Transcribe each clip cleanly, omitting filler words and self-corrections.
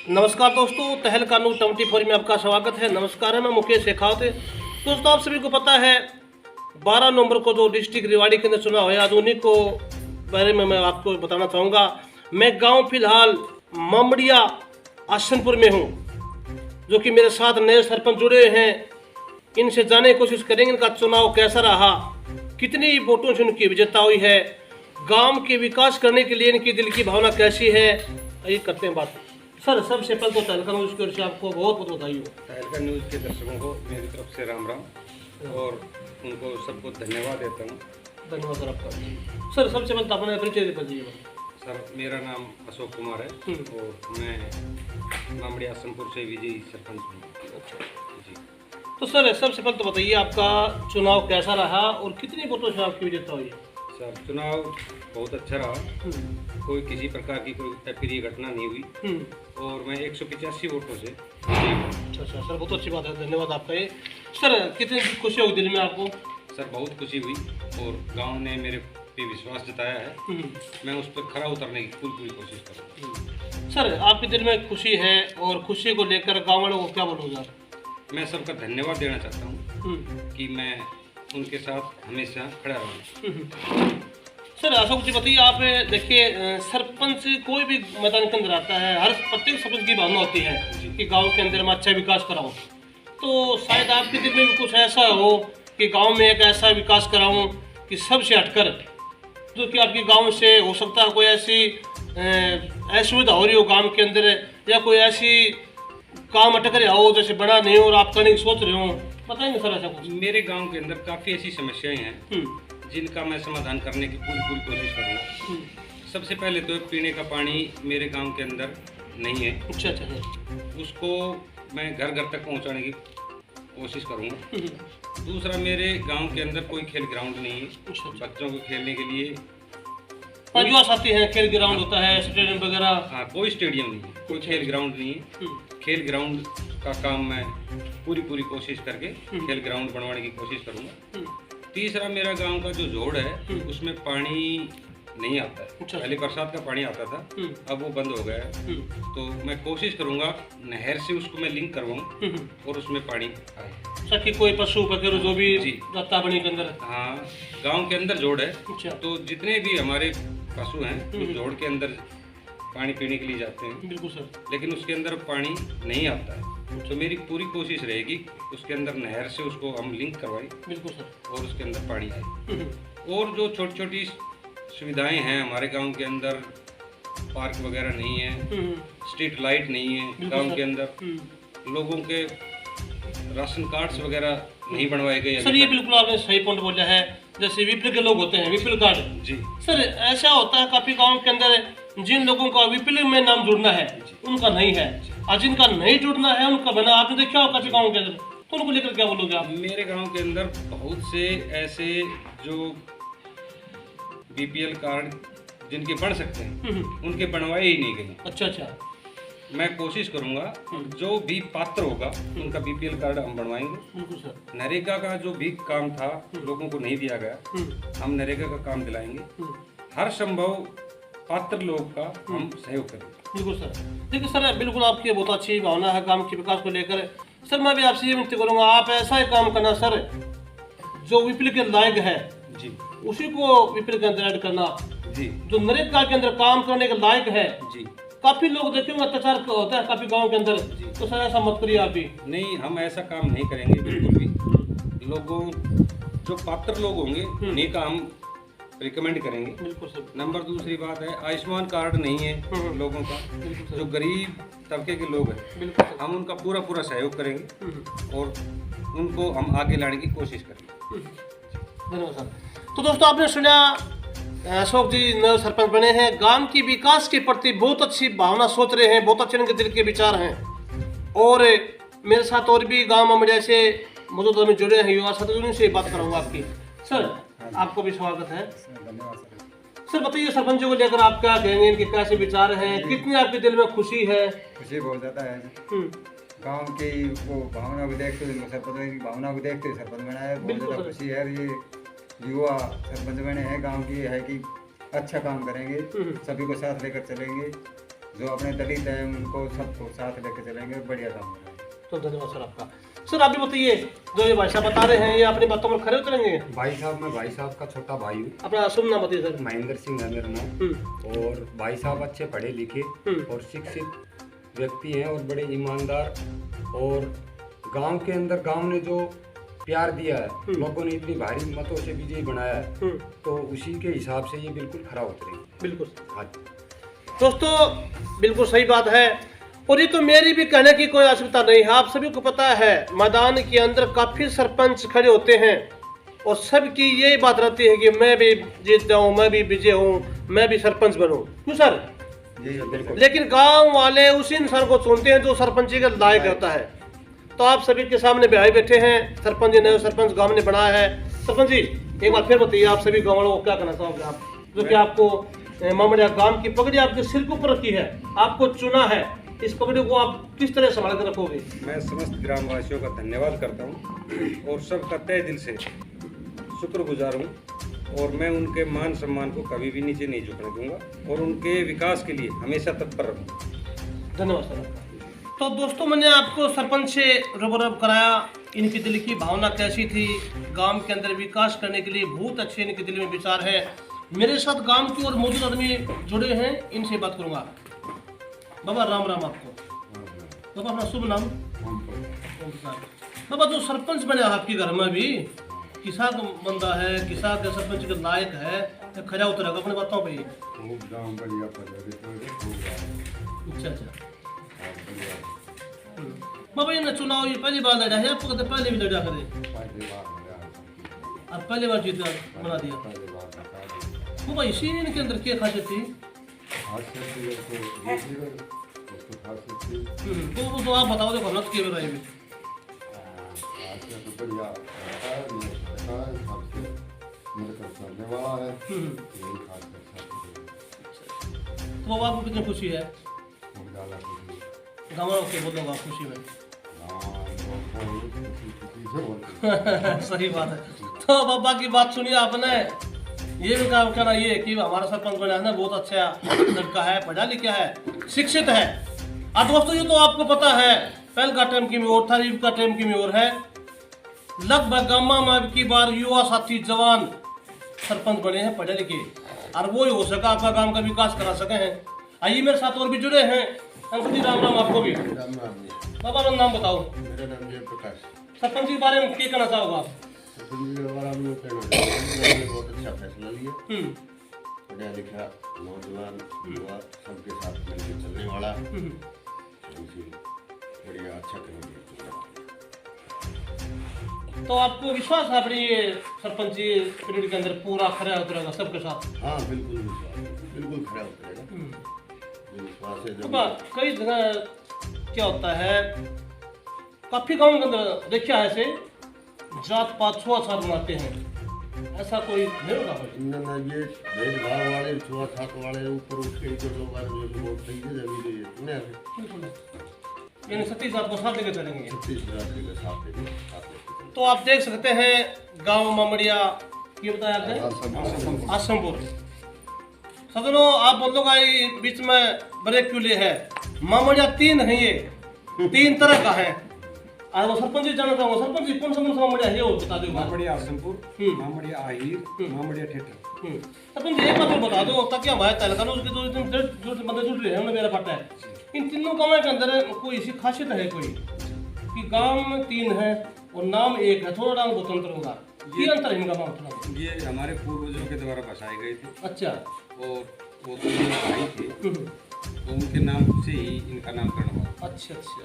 नमस्कार दोस्तों, तहलका न्यूज़ 24 में आपका स्वागत है। नमस्कार है, मैं मुकेश शेखावत। दोस्तों, आप सभी को पता है 12 नवंबर को जो डिस्ट्रिक्ट रेवाड़ी के अंदर चुनाव हुआ, आज उन्हीं को बारे में मैं आपको बताना चाहूँगा। मैं गांव फिलहाल ममड़िया आसनपुर में हूँ, जो कि मेरे साथ नए सरपंच जुड़े हैं। इनसे जानने की कोशिश करेंगे इनका चुनाव कैसा रहा, कितनी वोटों से उनकी विजेता हुई है, गांव के विकास करने के लिए इनकी दिल की भावना कैसी है, ये करते हैं बात। सर, सबसे पहले तो तहलका न्यूज़ की ओर से आपको बहुत बहुत बधाई हो। तहलका न्यूज़ के दर्शकों को मेरी तरफ से राम राम और उनको सबको धन्यवाद देता हूँ। धन्यवाद सर आपका। सर, सबसे पहले तो अपना परिचय दीजिए। सर, मेरा नाम अशोक कुमार है और मैं मामड़ी आसमपुर से विजयी सरपंच हूँ। अच्छा जी। तो सर, सबसे पहले तो बताइए आपका चुनाव कैसा रहा और कितनी वोटों से आपकी विजेता हुई है। सर, चुनाव बहुत अच्छा रहा, कोई किसी प्रकार की कोई अप्रिय घटना नहीं हुई और मैं 185 वोटों से। अच्छा सर, बहुत अच्छी बात है, धन्यवाद आपका। ये सर, कितनी खुशी होगी दिल में आपको। सर, बहुत खुशी हुई और गांव ने मेरे पे विश्वास जताया है। मैं उस पर खरा उतरने की पूरी कोशिश करूँगा। सर, आपके दिल में खुशी है और खुशी को लेकर गाँव वालों को क्या बोलूँगा। मैं सबका धन्यवाद देना चाहता हूँ कि मैं उनके साथ हमेशा खड़ा रहूँगा। सर, अशोक जी बताइए, आप देखिए सरपंच कोई भी मैदान के अंदर आता है, हर प्रत्येक सरपंच की भावना होती है कि गांव के अंदर मैं अच्छा विकास कराऊं। तो शायद आपके दिल में भी कुछ ऐसा हो कि गांव में एक ऐसा विकास कराऊं कि सबसे हटकर, जो कि आपके गांव से हो सकता है कोई ऐसी असुविधा हो रही हो गांव के अंदर, या कोई ऐसी काम अटक रहा हो जैसे बड़ा नहीं हो और आप करने की सोच रहे हो, बताएंगे सर ऐसा कुछ। मेरे गांव के अंदर काफ़ी ऐसी समस्याएं हैं जिनका मैं समाधान करने की पूरी कोशिश करूँगा। सबसे पहले तो पीने का पानी मेरे गांव के अंदर नहीं है। अच्छा अच्छा। उसको मैं घर घर तक पहुंचाने की कोशिश करूँगा। दूसरा, मेरे गांव के अंदर कोई खेल ग्राउंड नहीं है। बच्चों को खेलने के लिए पंजुआस आती है, खेल ग्राउंड होता है, स्टेडियम वगैरह। हाँ, कोई स्टेडियम नहीं है, कोई खेल ग्राउंड नहीं है। खेल ग्राउंड का काम मैं पूरी कोशिश करके खेल ग्राउंड बनवाने की कोशिश करूँगा। तीसरा, मेरा गांव का जो जोड़ है उसमें पानी नहीं आता है। पहले बरसात का पानी आता था, अब वो बंद हो गया है। तो मैं कोशिश करूंगा नहर से उसको मैं लिंक करवाऊं और उसमें पानी आए। सर, कोई पशु वगैरह जो भी जाता बनी के अंदर। हाँ, गांव के अंदर जोड़ है। अच्छा। तो जितने भी हमारे पशु हैं उस जोड़ के अंदर पानी पीने के लिए जाते हैं। बिल्कुल सर। लेकिन उसके अंदर पानी नहीं आता है। तो मेरी पूरी कोशिश रहेगी उसके अंदर नहर से उसको हम लिंक करवाएं। बिल्कुल सर। और उसके अंदर पानी आए। और जो छोटी छोटी सुविधाएं हैं हमारे गांव के अंदर, पार्क वगैरह नहीं है, स्ट्रीट लाइट नहीं है गांव के अंदर, लोगों के राशन कार्ड्स वगैरह नहीं बनवाए गए। सर, ये बिल्कुल आपने सही पॉइंट बोला है। जैसे विपिल के लोग होते हैं, विपिल कार्ड। जी सर, ऐसा होता है काफी गाँव के अंदर जिन लोगों का विपिल में नाम जुड़ना है उनका नहीं है, और जिनका नहीं जुड़ना है उनका बना। आपने देखा हो काफी गाँव के अंदर, तो उनको लेकर क्या बोलोगे आप। मेरे गांव के अंदर बहुत से ऐसे जो बीपीएल कार्ड जिनके बन सकते हैं उनके बनवाए ही नहीं गए। अच्छा अच्छा। मैं कोशिश करूंगा जो भी पात्र होगा उनका बीपीएल कार्ड हम बनवाएंगे। बिल्कुल सर। नरेगा का जो भी काम था लोगों को नहीं दिया गया, हम नरेगा का काम दिलाएंगे। हर संभव पात्र लोग का हम सहयोग करेंगे। बिल्कुल सर। देखिए सर, बिल्कुल आपकी बहुत अच्छी भावना है गांव के विकास को लेकर। सर, मैं भी आपसे ये विनती करूंगा, आप ऐसा ही काम करना सर, जो विपिल के लायक है जी उसी को विपिल के अंदर ऐड करना। जी। जो नरेगा के अंदर काम करने के लायक है, जी। काफी लोग देखे होंगे अत्याचार होता है काफी गाँव के अंदर, तो सर ऐसा मत करिए आप भी। नहीं, हम ऐसा काम नहीं करेंगे बिल्कुल भी। लोगों जो पात्र लोग होंगे उन्हीं का हम रिकमेंड करेंगे। बिल्कुल सर। नंबर दूसरी बात है, आयुष्मान कार्ड नहीं है लोगों का, जो गरीब तबके के लोग हैं हम उनका पूरा सहयोग करेंगे और उनको हम आगे लाने की कोशिश करेंगे। धन्यवाद सर। तो दोस्तों, आपने सुना अशोक जी नए सरपंच बने हैं, गांव की विकास के प्रति बहुत अच्छी भावना सोच रहे हैं, बहुत अच्छे उनके दिल के विचार हैं। और मेरे साथ और भी गांव में जैसे मौजूद में जुड़े हैं युवा साथी, उनसे बात कराऊंगा आपकी। सर, आपको भी स्वागत है। धन्यवाद सर। सर, बताइए सरपंचों को लेकर आप क्या कहेंगे, इनके कैसे विचार हैं, कितनी आपके दिल में खुशी है। खुशी बहुत ज़्यादा है। गांव की वो भावना को देखते हुए, सरपंच की भावना को देखते हुए सरपंच बना है। बहुत ज़्यादा खुशी है। ये युवा सरपंच बने हैं, गांव की है कि अच्छा काम करेंगे, सभी को साथ लेकर चलेंगे, जो अपने दलित है उनको सबको साथ लेके चलेंगे, बढ़िया काम हो रहा है। तो धन्यवाद सर आपका। सर आप भी बताइए, जो ये भाई साहब बता रहे हैं ये अपनी बातों पर खरे उतरेंगे? भाई साहब, मैं भाई साहब का छोटा भाई हूँ। अपना शुभ नाम बताइए सर। महेंद्र सिंह है मेरा नाम। और भाई साहब अच्छे पढ़े लिखे और शिक्षित व्यक्ति हैं और बड़े ईमानदार, और गांव के अंदर गांव ने जो प्यार दिया है, लोगों ने इतनी भारी मतों से विजयी बनाया है, तो उसी के हिसाब से ये बिल्कुल खरा उतरेंगे। बिल्कुल हाँ। दोस्तों बिल्कुल सही बात है, और ये तो मेरी भी कहने की कोई आवश्यकता नहीं है। आप सभी को पता है मैदान के अंदर काफी सरपंच खड़े होते हैं और सबकी यही बात रहती है कि मैं भी जीत जाऊं, मैं भी विजय हूं, मैं भी सरपंच बनूं। क्यों सर? बिल्कुल। लेकिन गांव वाले उसी इंसान को चुनते हैं जो सरपंची का लायक होता है। तो आप सभी के सामने भाई बैठे हैं, सरपंच जी ने सरपंच गांव ने बनाया है। सरपंच जी एक बार फिर बताइए, आप सभी गाँव वालों को क्या कहना चाहोगे आप, जो कि आपको मामड़िया गांव की पगड़ी आपके सिर के ऊपर रखी है, आपको चुना है, इस पगड़ी को आप किस तरह संभाल कर रखोगे? मैं समस्त ग्रामवासियों का धन्यवाद करता हूँ और सबका तहे दिल से शुक्रगुजार हूँ, और मैं उनके मान सम्मान को कभी भी नीचे नहीं झुकने दूंगा और उनके विकास के लिए हमेशा तत्पर रहूँगा। धन्यवाद सर। तो दोस्तों मैंने आपको सरपंच से रूबरू कराया, इनकी दिल की भावना कैसी थी, गांव के अंदर विकास करने के लिए बहुत अच्छे इनके दिल में विचार है। मेरे साथ गांव की और मौजूद आदमी जुड़े हैं, इनसे बात करूंगा। बाबा राम राम आपको। बाबा अपना शुभ नाम? बाबा जो सरपंच बने आपके घर में भी किसा का बंदा है, किसा के सरपंच के लायक है, खजा उतरेगा अपने बताओ भाई। अच्छा अच्छा बाबा, ये चुनाव ये पहली बार लड़ा है, आपको कहते पहले भी लड़ा करे, अब पहली बार जीत बना दिया। बाबा इसी इनके अंदर क्या खासियत थी? तो आप बताओ, देखो हम के बताइए भी। तो बाबा आपको कितनी खुशी है? गाँव वालों के बोलोगा खुशी में? सही बात है। तो बाबा की बात सुनिए आपने, ये भी काम कहना ये कि हमारा सरपंच बना है ना, बहुत अच्छा लड़का है, पढ़ा लिखा है, शिक्षित है। और दोस्तों ये तो आपको पता है, पहल का टाइम की में और था, ईब का टाइम की में और है। लगभग गामा में अब की बार युवा साथी जवान सरपंच बने हैं, पढ़े लिखे, और वो ही हो सका आपका गांव का विकास करा सके हैं। आइए मेरे साथ और भी जुड़े हैं। अंकुर जी राम राम आपको भी। राम राम जी। बाबा अपना नाम बताओ। मेरा नाम जयप्रकाश। सरपंच जी के बारे में क्या कहना चाहोगे आप? सरपंच जी के बारे में कहना चाहूँगा, उन्होंने बहुत अच्छा फैसला लिया। पढ़ा लिखा नौजवान युवा सबके साथ मिलकर चलने वाला, बढ़िया अच्छा करेंगे। तो आपको विश्वास है अपनी ये सरपंच जी पीरियड के अंदर पूरा खरा उतरेगा सबके साथ? हाँ बिल्कुल विश्वास, बिल्कुल खड़ा उतरेगा, विश्वास है। तो कई जगह क्या होता है, काफी गाँव के अंदर देखा है ऐसे जात पात छुआछात बनाते हैं, ऐसा कोई नहीं होगा? ना ये भेदभाव वाले छुआछात वाले ऊपर उठ के जो लोग आए वो बहुत सही है, जमीन सुने यानी सतीश जात को साथ लेकर चलेंगे। साथ तो आप देख सकते हैं गांव मामड़िया, ये बताया आपने आसमपुर। सदनों आप बोलों का बीच में ब्रेक क्यों लिए है? मामड़िया तीन है, ये तीन तरह का है। और वो सरपंच जी जानना चाहूँगा, सरपंच जी कौन सा मामड़िया है वो बता दो। मामड़िया आसमपुर, मामड़िया आहिर, मामड़िया ठेठर। सरपंच जी एक बात और बता दो ताकि हमारे तहलका उसके जो बंदे जुड़ रहे हैं उन्हें मेरा पता है, इन तीनों गाँव के अंदर कोई ऐसी खासियत है कोई कि गाँव में तीन है और नाम एक है, थोड़ा नाम स्वतंत्र होगा, ये अंतर है इनका नाम थोड़ा? ये हमारे पूर्वजों के द्वारा बसाए गए थे। अच्छा। और वो तो भाई थे, तो उनके नाम से ही इनका नामकरण हुआ। अच्छा अच्छा,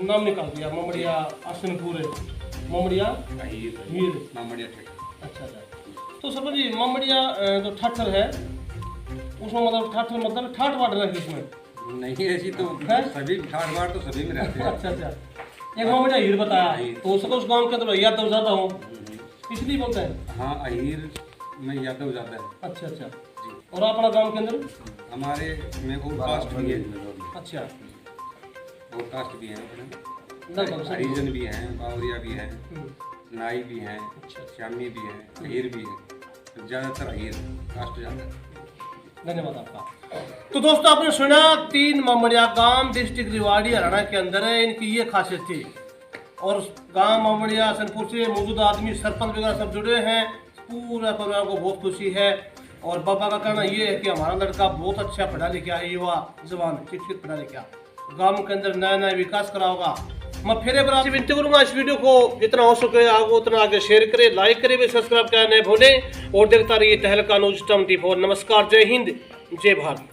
नाम निकाल दिया, मामड़िया आसनपुर, मामड़िया हीर, मामड़िया ठेठर। अच्छा अच्छा। तो सरपंच जी मामड़िया जो ठाठर है उसमें मतलब ठाठर मतलब ठाठ वाट रखी उसमें नहीं, ऐसी तो सभी ठाठ बार तो सभी में रहते हैं। अच्छा अच्छा, एक मामड़िया हीर बताया, तो उसको उस गाँव के अंदर यादव ज़्यादा हूँ इसलिए बोलते हैं। हाँ, अहीर में यादव ज़्यादा है। अच्छा अच्छा जी। और अपना गांव के अंदर हमारे में और कास्ट भी है। अच्छा, और कास्ट भी है अपने, हरिजन भी हैं, बावरिया भी हैं, नाई भी हैं, श्यामी भी हैं, अहीर भी है, ज़्यादातर अहीर कास्ट ज़्यादा है। धन्यवाद आपका। तो दोस्तों आपने सुना 3 मामड़िया गांव डिस्ट्रिक्ट रेवाड़ी हरियाणा के अंदर है, इनकी ये खासियत थी। और गांव मामड़िया सनपुर से मौजूदा आदमी सरपंच वगैरह सब जुड़े हैं, पूरा परिवार को बहुत खुशी है। और बाबा का कहना ये है कि हमारा लड़का बहुत अच्छा पढ़ा लिखा है, युवा जवान शिक्षित पढ़ा लिखा, गाँव के अंदर नया नया विकास कराओगा। मैं फिर एक बार विनती करूंगा इस वीडियो को जितना हो सके आगे उतना आगे शेयर करें, लाइक करें, सब्सक्राइब करना नहीं भूलें और देखता रहिए तहलका न्यूज़ 24। नमस्कार, जय हिंद, जय भारत।